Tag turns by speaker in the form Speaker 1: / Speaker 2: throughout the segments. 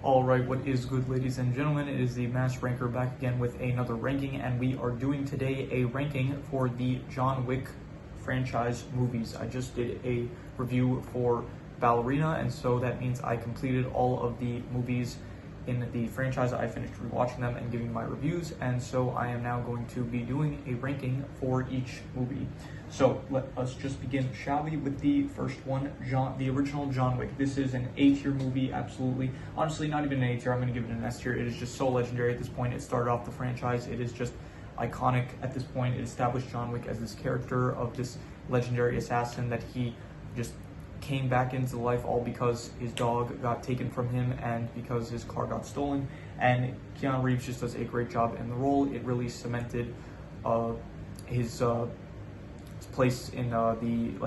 Speaker 1: Alright, what is good, ladies and gentlemen? It is the Mass Ranker back again with another ranking, and we are doing today a ranking for the John Wick franchise movies. I just did a review for Ballerina, and so that means I completed all of the movies in the franchise. I finished rewatching them and giving my reviews, and so I am now going to be doing a ranking for each movie. So let us just begin, shall we, with the first one, the original John Wick. This is an A-tier movie, absolutely. Honestly, not even an A-tier, I'm going to give it an S-tier. It is just so legendary at this point. It started off the franchise. It is just iconic at this point. It established John Wick as this character of this legendary assassin that he just came back into life, all because his dog got taken from him and because his car got stolen. And Keanu Reeves just does a great job in the role. It really cemented his place in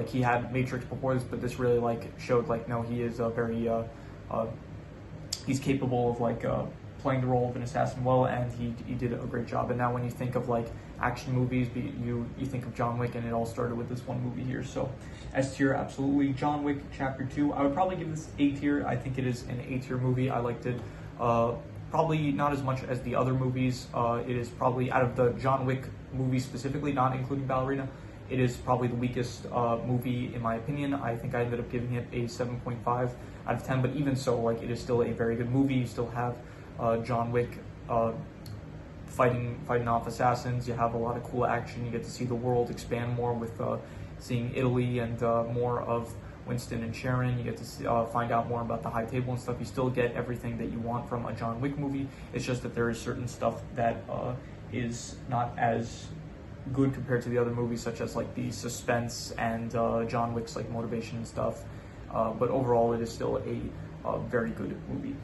Speaker 1: he had Matrix before this, but this really showed no, he is very he's capable of playing the role of an assassin well, and he did a great job. And now when you think of action movies, you think of John Wick, and it all started with this one movie here. So S tier, absolutely. John Wick Chapter 2, I would probably give this A tier. I think it is an A tier movie. I liked it probably not as much as the other movies. It is probably, out of the John Wick movies specifically, not including Ballerina, it is probably the weakest movie in my opinion. I think I ended up giving it a 7.5 out of 10, but even so, it is still a very good movie. You still have John Wick fighting off assassins. You have a lot of cool action. You get to see the world expand more with seeing Italy and more of Winston and Sharon. You get to see, find out more about the high table and stuff. You still get everything that you want from a John Wick movie. It's just that there is certain stuff that is not as good compared to the other movies, such as the suspense and John Wick's motivation and stuff. But overall, it is still a very good movie.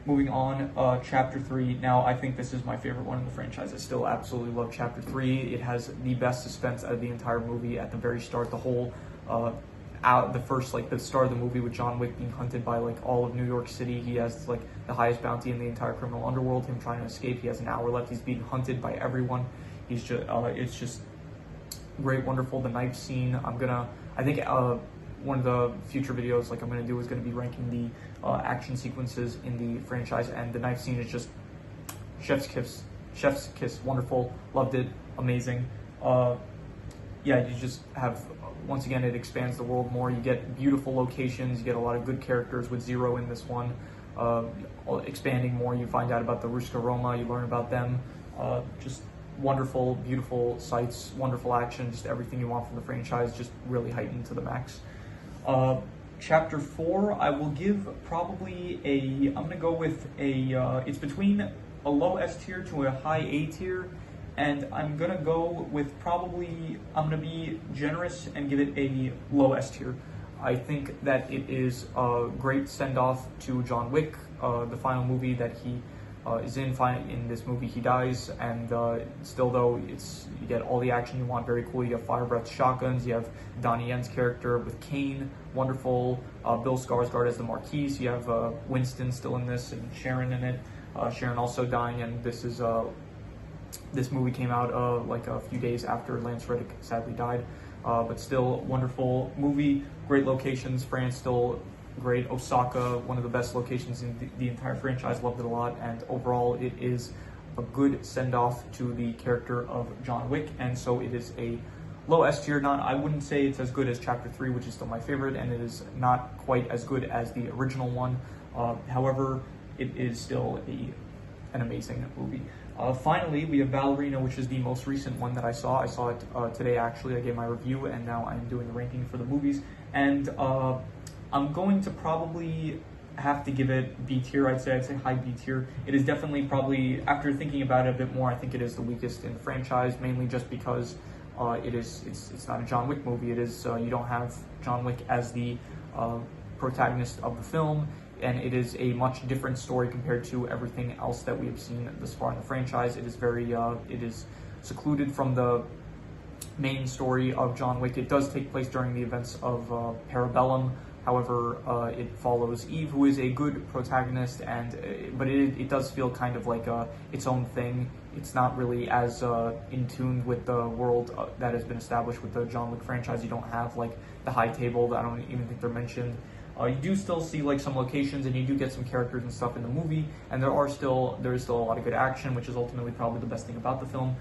Speaker 1: Moving on, Chapter 3. Now, I think this is my favorite one in the franchise. I still absolutely love Chapter 3. It has the best suspense out of the entire movie at the very start. The whole, the start of the movie with John Wick being hunted by all of New York City. He has the highest bounty in the entire criminal underworld. Him trying to escape. He has an hour left. He's being hunted by everyone. He's just, it's just great, wonderful. The knife scene. I think one of the future videos I'm going to do is going to be ranking the action sequences in the franchise, and the knife scene is just chef's kiss, wonderful. Loved it, amazing. Yeah, you just have, once again, it expands the world more. You get beautiful locations, you get a lot of good characters with Zero in this one. Expanding more, you find out about the Ruska Roma, you learn about them. Just wonderful, beautiful sights, wonderful action, just everything you want from the franchise, just really heightened to the max. Chapter 4, I will give probably I'm going to go with it's between a low S tier to a high A tier, and I'm going to go with I'm going to be generous and give it a low S tier. I think that it is a great send-off to John Wick, the final movie that he is in this movie. He dies, and still though, you get all the action you want, very cool. You have fire breath shotguns, you have Donnie Yen's character with Kane, wonderful. Bill Skarsgård as the Marquis. You have Winston still in this, and Sharon in it. Sharon also dying, and this movie came out a few days after Lance Reddick sadly died, but still wonderful movie. Great locations. France still great. Osaka, one of the best locations in the entire franchise. Loved it a lot, and overall it is a good send-off to the character of John Wick, and so it is a low S tier. I wouldn't say it's as good as Chapter 3, which is still my favorite, and it is not quite as good as the original one. However, it is still an amazing movie. Finally, we have Ballerina, which is the most recent one that I saw. I saw it today, actually. I gave my review, and now I'm doing the ranking for the movies, and I'm going to probably have to give it B tier. I'd say high B tier. It is definitely, probably, after thinking about it a bit more, I think it is the weakest in the franchise, mainly just because it's not a John Wick movie. It is, you don't have John Wick as the protagonist of the film, and it is a much different story compared to everything else that we have seen thus far in the franchise. It is very, it is secluded from the main story of John Wick. It does take place during the events of Parabellum. However, it follows Eve, who is a good protagonist, but it does feel kind of like its own thing. It's not really as in tune with the world that has been established with the John Wick franchise. You don't have the high table. I don't even think they're mentioned. You do still see like some locations, and you do get some characters and stuff in the movie, and there is still a lot of good action, which is ultimately probably the best thing about the film.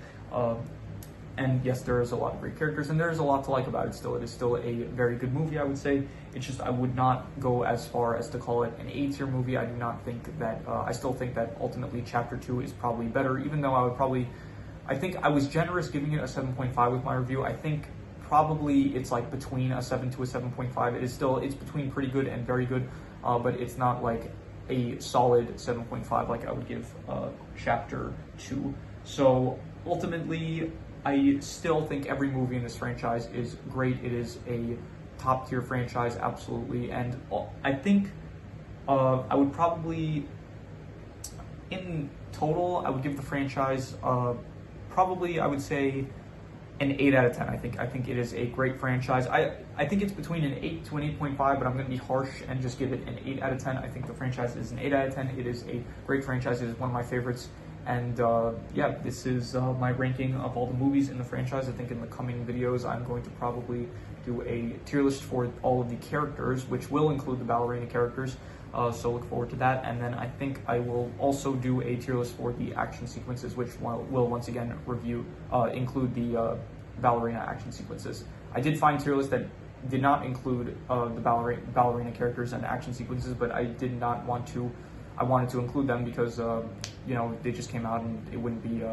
Speaker 1: And yes, there is a lot of great characters, and there is a lot to like about it still. It is still a very good movie, I would say. It's just I would not go as far as to call it an A-tier movie. I do not think that, I still think that ultimately Chapter 2 is probably better, even though I think I was generous giving it a 7.5 with my review. I think probably it's like between a 7 to a 7.5. It's between pretty good and very good, but it's not like a solid 7.5 like I would give Chapter 2. So ultimately, I still think every movie in this franchise is great. It is a top tier franchise, absolutely. And I think I would probably, in total, I would give the franchise probably, I would say, an 8 out of 10. I think it is a great franchise. I think it's between an 8 to an 8.5, but I'm going to be harsh and just give it an 8 out of 10. I think the franchise is an 8 out of 10. It is a great franchise. It is one of my favorites. And yeah, this is my ranking of all the movies in the franchise. I think in the coming videos, I'm going to probably do a tier list for all of the characters, which will include the Ballerina characters. So look forward to that. And then I think I will also do a tier list for the action sequences, which will once again include the Ballerina action sequences. I did find tier lists that did not include the ballerina characters and action sequences, but I did not want to. I wanted to include them because you know, they just came out and it wouldn't be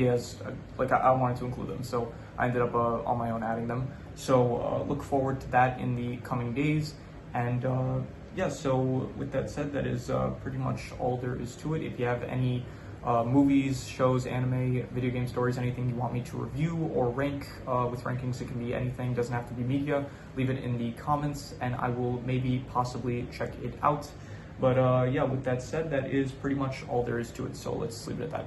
Speaker 1: as like I wanted to include them. So I ended up on my own adding them. So look forward to that in the coming days. And yeah, so with that said, that is pretty much all there is to it. If you have any movies, shows, anime, video game stories, anything you want me to review or rank with rankings, it can be anything, doesn't have to be media, leave it in the comments and I will maybe possibly check it out. But yeah, with that said, that is pretty much all there is to it. So let's leave it at that.